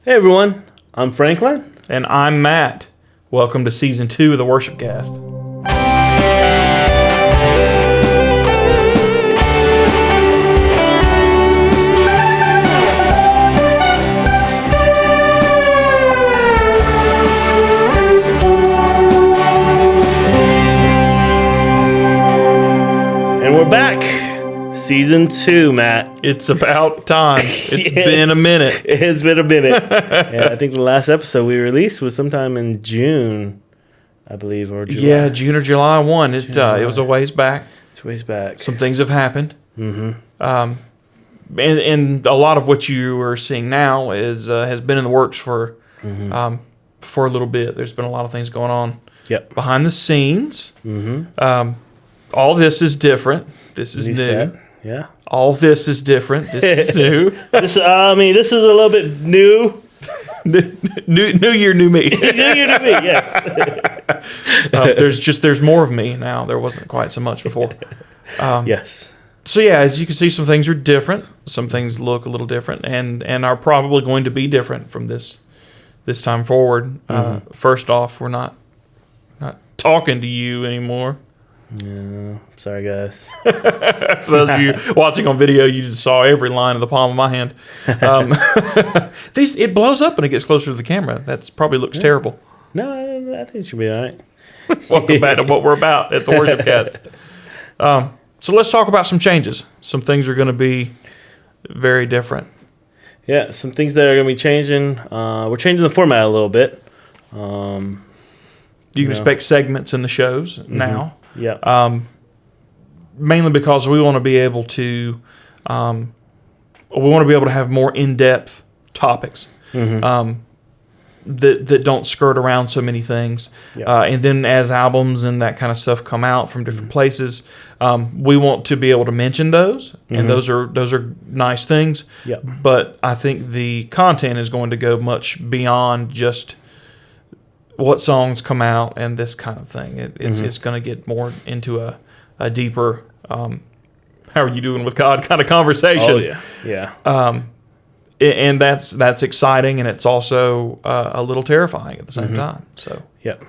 Hey everyone, I'm Franklin. And I'm Matt. Welcome to Season 2 of the WorshipCast. And we're back. Season 2, Matt. It's about time. It's Yes. been a minute. It's been a minute. Yeah, I think the last episode we released was sometime in June, I believe, or July. Yeah, June or July 1. It was a ways back. It's ways back. Some things have happened. Mm-hmm. And a lot of what you are seeing now has been in the works for a little bit. There's been a lot of things going on Yep. behind the scenes. Mm-hmm. All this is different. This is New new. set. Yeah. All this is different. This is new. This is a little bit new. New year, new me. New year to me, yes. There's more of me now. There wasn't quite so much before. Yes. So yeah, as you can see, some things are different. Some things look a little different, and are probably going to be different from this time forward. First off, we're not talking to you anymore. Yeah. Sorry, guys. For those of you watching on video, you just saw every line of the palm of my hand. It blows up when it gets closer to the camera. That probably looks terrible. No, I think it should be all right. Welcome back to what we're about at the WorshipCast. So let's talk about some changes. Some things are going to be very different. Yeah, some things that are going to be changing. We're changing the format a little bit. You can expect segments in the shows now. Yeah. Mainly because we want to be able to have more in-depth topics that don't skirt around so many things. Yeah. And then as albums and that kind of stuff come out from different places, we want to be able to mention those, and those are nice things. Yeah. But I think the content is going to go much beyond just what songs come out and this kind of thing. It's going to get more into a deeper, how are you doing with God kind of conversation. Oh yeah. And that's exciting, and it's also a little terrifying at the same time. So Yep.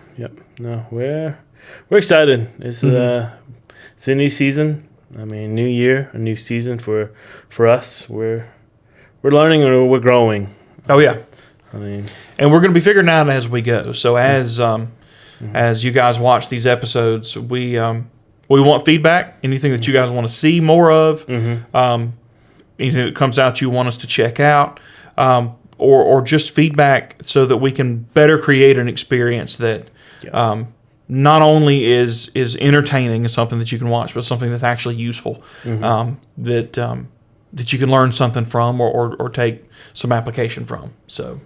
No, we're excited. It's a new season. I mean, new year, a new season for us. We're learning and we're growing. oh yeah, I mean, and we're going to be figuring out as we go. So as you guys watch these episodes, we want feedback. Anything that you guys want to see more of. Anything that comes out you want us to check out, or just feedback so that we can better create an experience that not only is entertaining and something that you can watch, but something that's actually useful, that you can learn something from or take some application from. So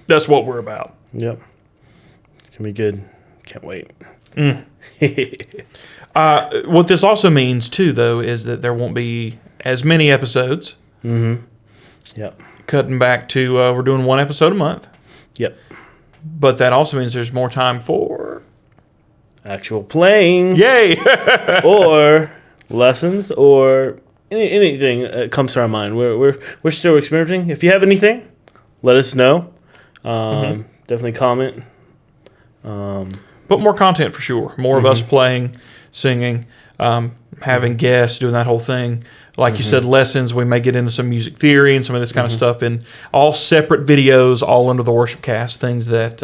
that's what we're about. yep. It's going to be good. Can't wait. What this also means, too, though, is that there won't be as many episodes. Yep. Cutting back to, we're doing one episode a month. Yep. But that also means there's more time for... Actual playing. Yay! Or lessons or anything that comes to our mind. We're still experimenting. If you have anything, let us know. Definitely comment. But more content for sure. More of us playing, singing, having guests, doing that whole thing. Like you said, lessons. We may get into some music theory and some of this kind of stuff in all separate videos, all under the WorshipCast. Things that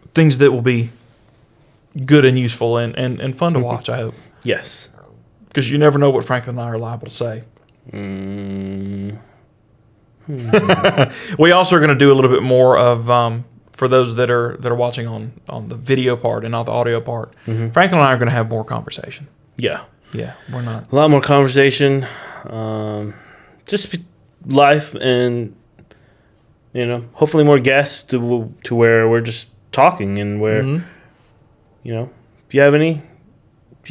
things that will be good and useful and fun to watch, I hope. Yes. Because you never know what Franklin and I are liable to say. We also are going to do a little bit more of... for those that are watching on the video part and not the audio part, Franklin and I are going to have more conversation. Yeah. Yeah, we're not. A lot more conversation. Just life and, hopefully more guests to where we're just talking and where, if you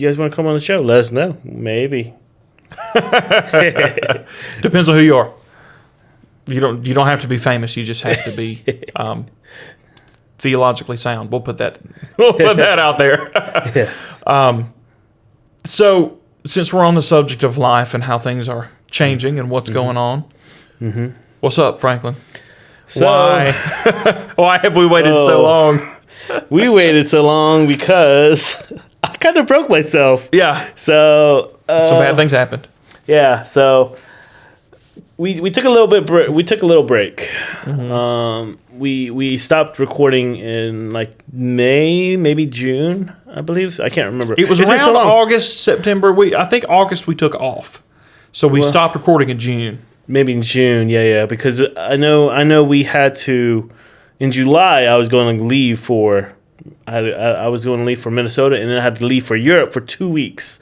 guys want to come on the show, let us know. Maybe. Depends on who you are. You don't have to be famous. You just have to be theologically sound. We'll put that out there. Yeah. So since we're on the subject of life and how things are changing and what's going on, Mm-hmm. What's up, Franklin? So, why have we waited so long? We waited so long because I kind of broke myself. Yeah. So some bad things happened. Yeah. So we took a little bit. We took a little break. Mm-hmm. We stopped recording in like May, maybe June, I believe. I can't remember. It was around August, September. I think August we took off, so we stopped recording in June. Maybe in June. Yeah. Because I know we had to. In July, I was going to leave for. I was going to leave for Minnesota, and then I had to leave for Europe for 2 weeks,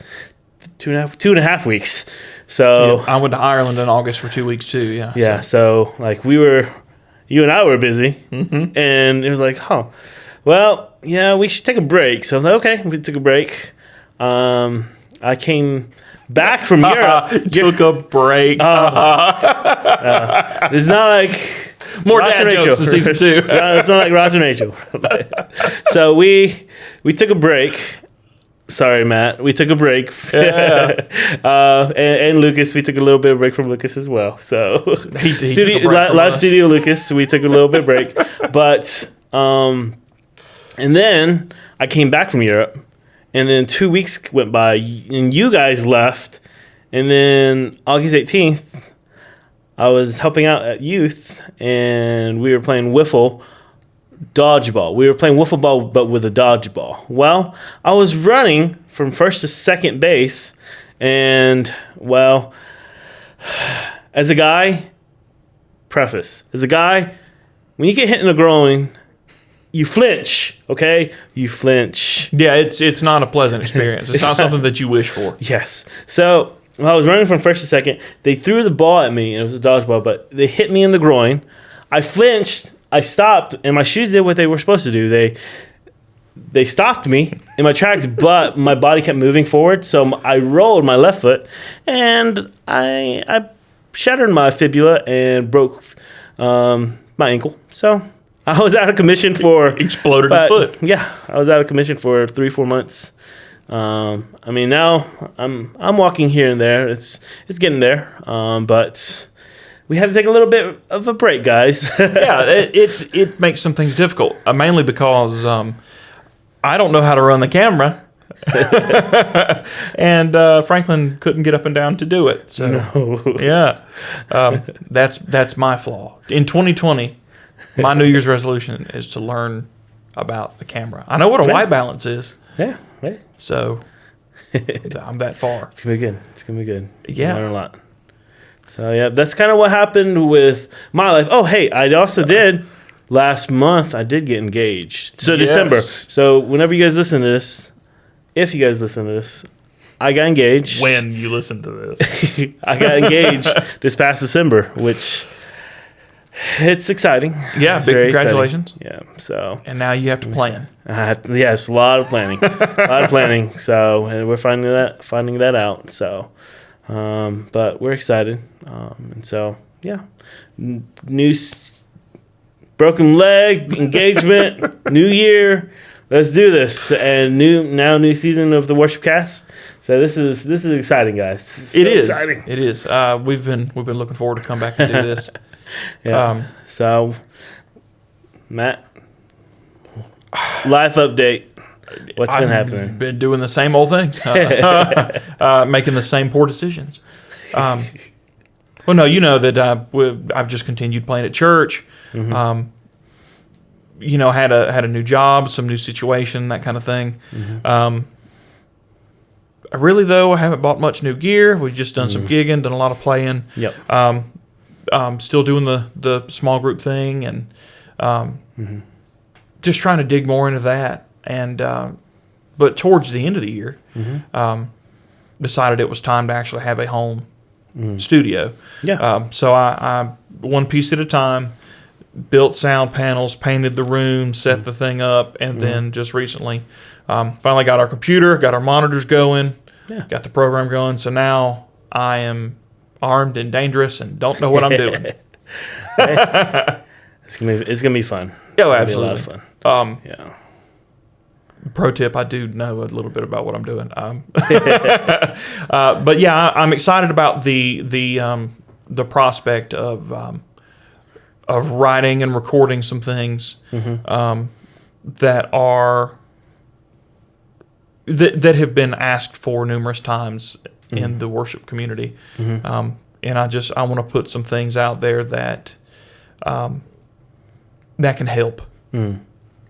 two and a half weeks. So I went to Ireland in August for 2 weeks too. Yeah. Yeah. So like you and I were busy, mm-hmm. and it was like, well, yeah, we should take a break. So I was like, okay, we took a break. I came back from Europe. Took a break. It's not like. More Ross dad jokes in season 2. No, it's not like Ross and Rachel. So we took a break. Sorry, Matt. We took a break. Yeah. And Lucas, we took a little bit of break from Lucas as well. So he took a break live studio Lucas, we took a little bit of break. But and then I came back from Europe, and then 2 weeks went by, and you guys left, and then August 18th. I was helping out at youth, and we were playing wiffle dodgeball. We were playing wiffle ball, but with a dodgeball. Well, I was running from first to second base, and, well, as a guy, when you get hit in the groin, you flinch, okay? You flinch. Yeah, it's not a pleasant experience. It's not something that you wish for. Yes. So I was running from first to second. They threw the ball at me, and it was a dodgeball, but they hit me in the groin. I flinched. I stopped, and my shoes did what they were supposed to do. They stopped me in my tracks, but my body kept moving forward, so I rolled my left foot, and I shattered my fibula and broke my ankle. So I was out of commission for... Exploded his foot. Yeah, I was out of commission for 3-4 months. I mean, now I'm walking here and there. It's getting there. But we had to take a little bit of a break, guys. Yeah, it makes some things difficult. Mainly because I don't know how to run the camera, and Franklin couldn't get up and down to do it. So no. Yeah, that's my flaw. In 2020, my New Year's resolution is to learn about the camera. I know what a white balance is. Yeah. Right. So I'm that far. It's gonna be good. Yeah, learn a lot. So yeah, that's kind of what happened with my life. Oh, hey, I also did last month. I did get engaged. So yes. December. So whenever you guys listen to this, if you guys listen to this, I got engaged. When you listen to this, I got engaged this past December, which. It's exciting. Yeah, it's big congratulations. Exciting. Yeah, so. And now you have to plan. Yes, a lot of planning. So, and we're finding that out. So, but we're excited. And so, yeah, new broken leg, engagement, new year. Let's do this. And new season of the WorshipCast. So this is exciting, guys. It is exciting. It is. We've been looking forward to come back and do this. Yeah. So, Matt, life update. What's been happening? Been doing the same old things, making the same poor decisions. Well, no, you know that I've just continued playing at church. Mm-hmm. Had a new job, some new situation, that kind of thing. Mm-hmm. I haven't bought much new gear. We've just done some gigging, done a lot of playing. Yep. Still doing the small group thing, and just trying to dig more into that. And but towards the end of the year, decided it was time to actually have a home studio. Yeah. So I one piece at a time built sound panels, painted the room, set the thing up, and then just recently finally got our computer, got our monitors going, got the program going. So now I am armed and dangerous and don't know what I'm doing. It's gonna be fun. Oh, absolutely. It'll be a lot of fun. Yeah. Pro tip: I do know a little bit about what I'm doing. But yeah, I'm excited about the the prospect of writing and recording some things that are that have been asked for numerous times in the worship community. And I want to put some things out there that that can help.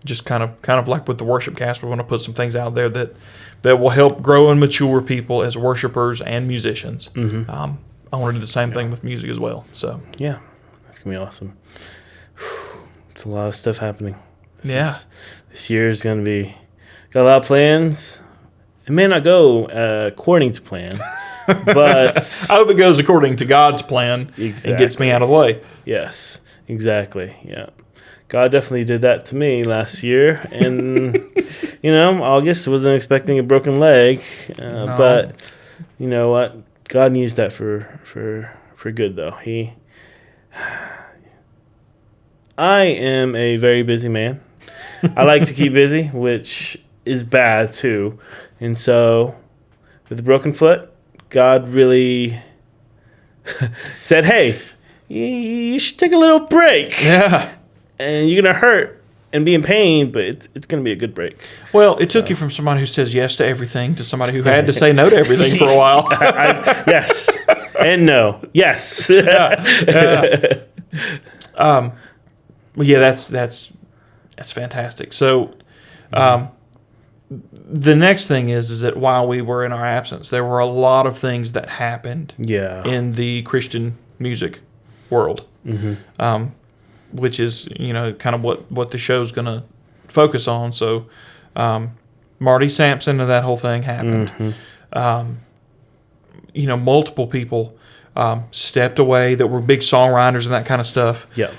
Just kind of like with the WorshipCast, we want to put some things out there that will help grow and mature people as worshipers and musicians. I want to do the same thing with music as well. So yeah, that's gonna be awesome. It's a lot of stuff happening. This year is gonna be got a lot of plans. It may not go according to plan, but I hope it goes according to God's plan and gets me out of the way. Yes, exactly. Yeah. God definitely did that to me last year, and August wasn't expecting a broken leg, No. But you know what? God used that for good, though. I am a very busy man. I like to keep busy, which is bad too, and so with the broken foot, God really said, "Hey, you should take a little break." Yeah. And you're going to hurt and be in pain, but it's going to be a good break. Well, it took you from somebody who says yes to everything to somebody who had to say no to everything for a while. Yes. And no. Yes. Well, yeah, that's fantastic. So the next thing is that while we were in our absence, there were a lot of things that happened in the Christian music world. Which is, kind of what the show's going to focus on. So, Marty Sampson and that whole thing happened. Multiple people stepped away that were big songwriters and that kind of stuff. Yeah.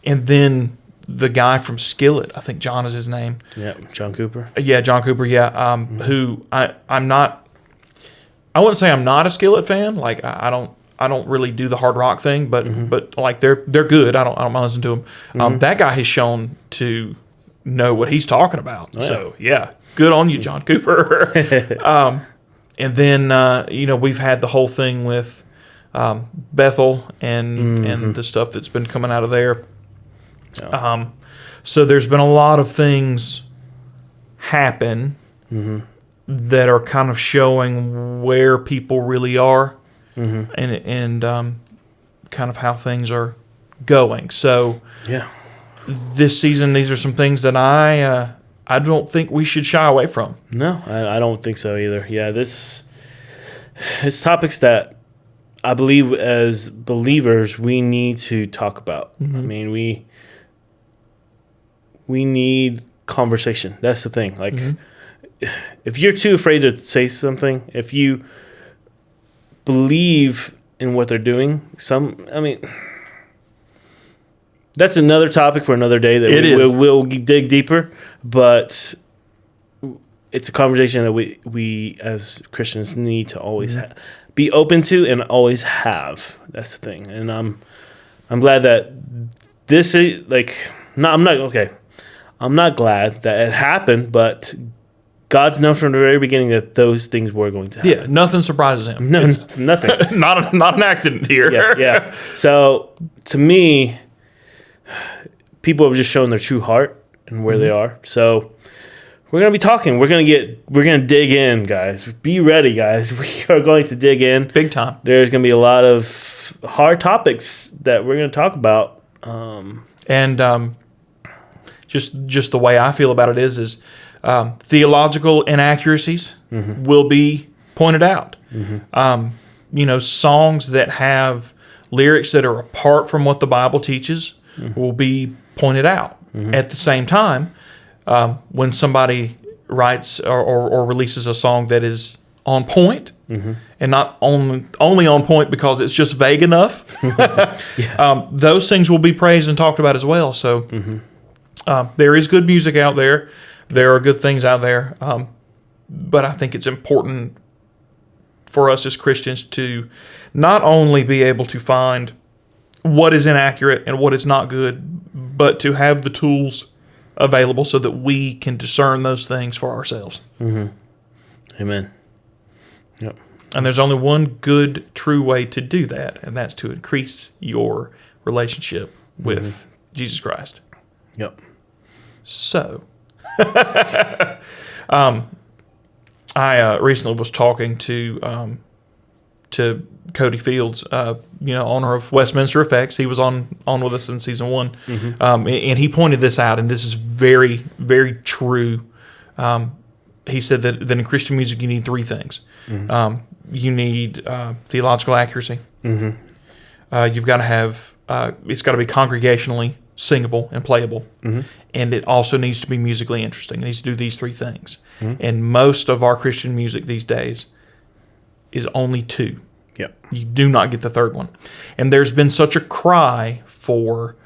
And then the guy from Skillet, I think John is his name. Yeah, John Cooper. Yeah, John Cooper, yeah. Who I'm not, I wouldn't say I'm not a Skillet fan. Like, I don't really do the hard rock thing, but like they're good. I don't mind listening to them. That guy has shown to know what he's talking about. Oh, yeah. So yeah, good on you, John Cooper. And then we've had the whole thing with Bethel and the stuff that's been coming out of there. Yeah. So there's been a lot of things happen that are kind of showing where people really are. And kind of how things are going. So yeah, this season, these are some things that I don't think we should shy away from. No, I don't think so either. Yeah, it's topics that I believe as believers we need to talk about. I mean, we need conversation. That's the thing. Like, if you're too afraid to say something, if you believe in what they're doing, that's another topic for another day that we'll dig deeper, but it's a conversation that we as Christians need to always be open to and always have. That's the thing. And I'm glad that this is I'm not glad that it happened, but God's known from the very beginning that those things were going to happen. Yeah, nothing surprises him. No, nothing. not an accident here. Yeah. So to me, people have just shown their true heart and where they are. So we're gonna be talking. We're gonna dig in, guys. Be ready, guys. We are going to dig in big time. There's gonna be a lot of hard topics that we're gonna talk about. Just the way I feel about it is theological inaccuracies will be pointed out. Songs that have lyrics that are apart from what the Bible teaches will be pointed out. At the same time, when somebody writes or releases a song that is on point, and not only on point because it's just vague enough, those things will be praised and talked about as well. So there is good music out there. There are good things out there, but I think it's important for us as Christians to not only be able to find what is inaccurate and what is not good, but to have the tools available so that we can discern those things for ourselves. Amen. Yep. And there's only one good, true way to do that, and that's to increase your relationship with Jesus Christ. Yep. So, I recently was talking to Cody Fields, owner of Westminster Effects. He was on with us in season 1, and he pointed this out, and this is very, very true. He said that in Christian music you need 3 things. You need theological accuracy. You've got to have it's got to be congregationally singable and playable, and it also needs to be musically interesting. It needs to do these 3 things. And most of our Christian music these days is only 2. Yep. You do not get the 3rd one. And there's been such a cry for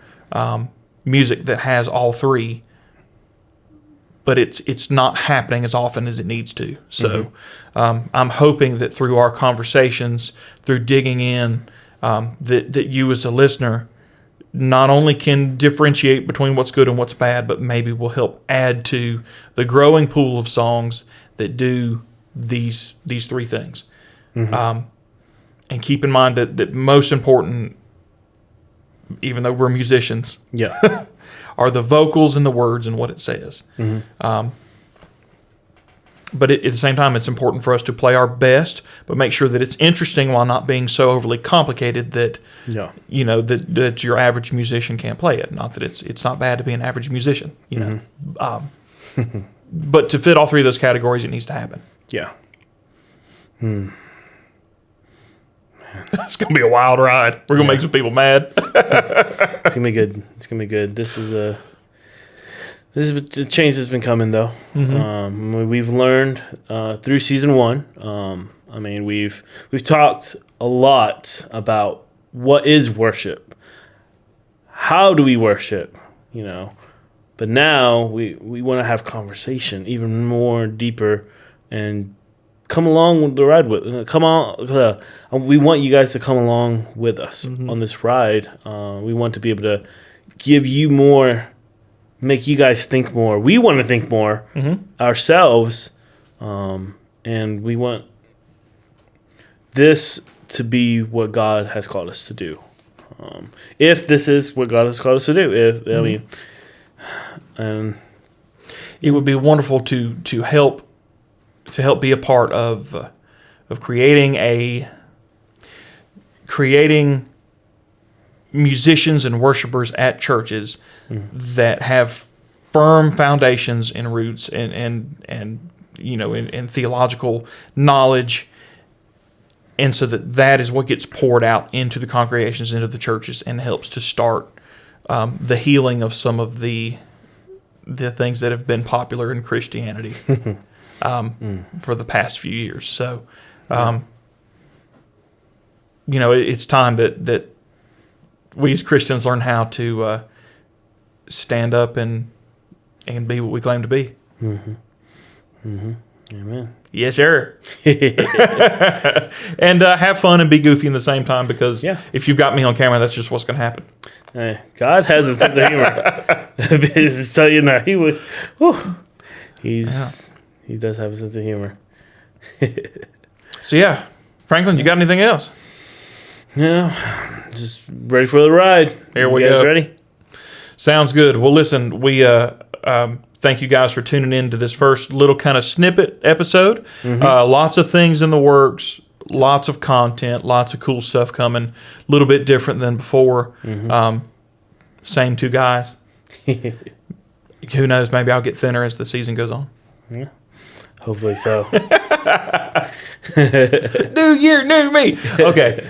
music that has all 3, but it's not happening as often as it needs to. So I'm hoping that through our conversations, through digging in, that you as a listener not only can differentiate between what's good and what's bad, but maybe will help add to the growing pool of songs that do these 3 things. And keep in mind that most important, even though we're musicians, are the vocals and the words and what it says. But at the same time, it's important for us to play our best, but make sure that it's interesting while not being so overly complicated that that your average musician can't play it. Not that it's not bad to be an average musician, but to fit all 3 of those categories, it needs to happen. Yeah. It's gonna be a wild ride. We're gonna make some people mad. It's gonna be good. It's gonna be good. This is a change that's been coming though. We've learned through season 1. We've talked a lot about what is worship. How do we worship? But now we want to have conversation even more deeper and come along with the ride with. Come on, we want you guys to come along with us on this ride. We want to be able to give you more, make you guys think more. We want to think more ourselves, and we want this to be what God has called us to do. If this is what God has called us to do, and it would be wonderful to help be a part of creating musicians and worshipers at churches that have firm foundations and roots and in theological knowledge, and so that is what gets poured out into the congregations, into the churches, and helps to start the healing of some of the things that have been popular in Christianity for the past few years. So, it's time that we as Christians learn how to stand up and be what we claim to be. Amen. Yes, sir. And have fun and be goofy in the same time, because if you've got me on camera, that's just what's going to happen. Hey, God has a sense of humor. So he would. He does have a sense of humor. So Franklin, you got anything else? Yeah, just ready for the ride. Here we go. You guys go. Ready? Sounds good. Well, listen, we thank you guys for tuning in to this first little kind of snippet episode. Lots of things in the works, lots of content, lots of cool stuff coming. A little bit different than before. Same 2 guys. Who knows? Maybe I'll get thinner as the season goes on. Yeah. Hopefully so. New year, new me. Okay.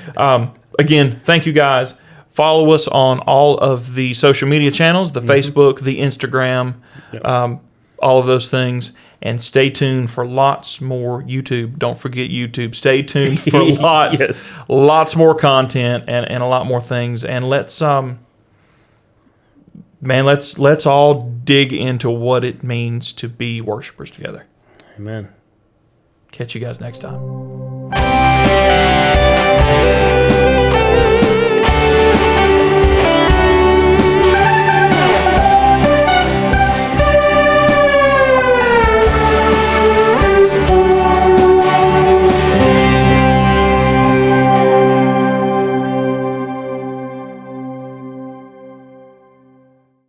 Again, thank you guys. Follow us on all of the social media channels, the Facebook, the Instagram, all of those things. And stay tuned for lots more YouTube. Don't forget YouTube. Stay tuned for lots more content and a lot more things. And let's all dig into what it means to be worshipers together. Amen. Catch you guys next time.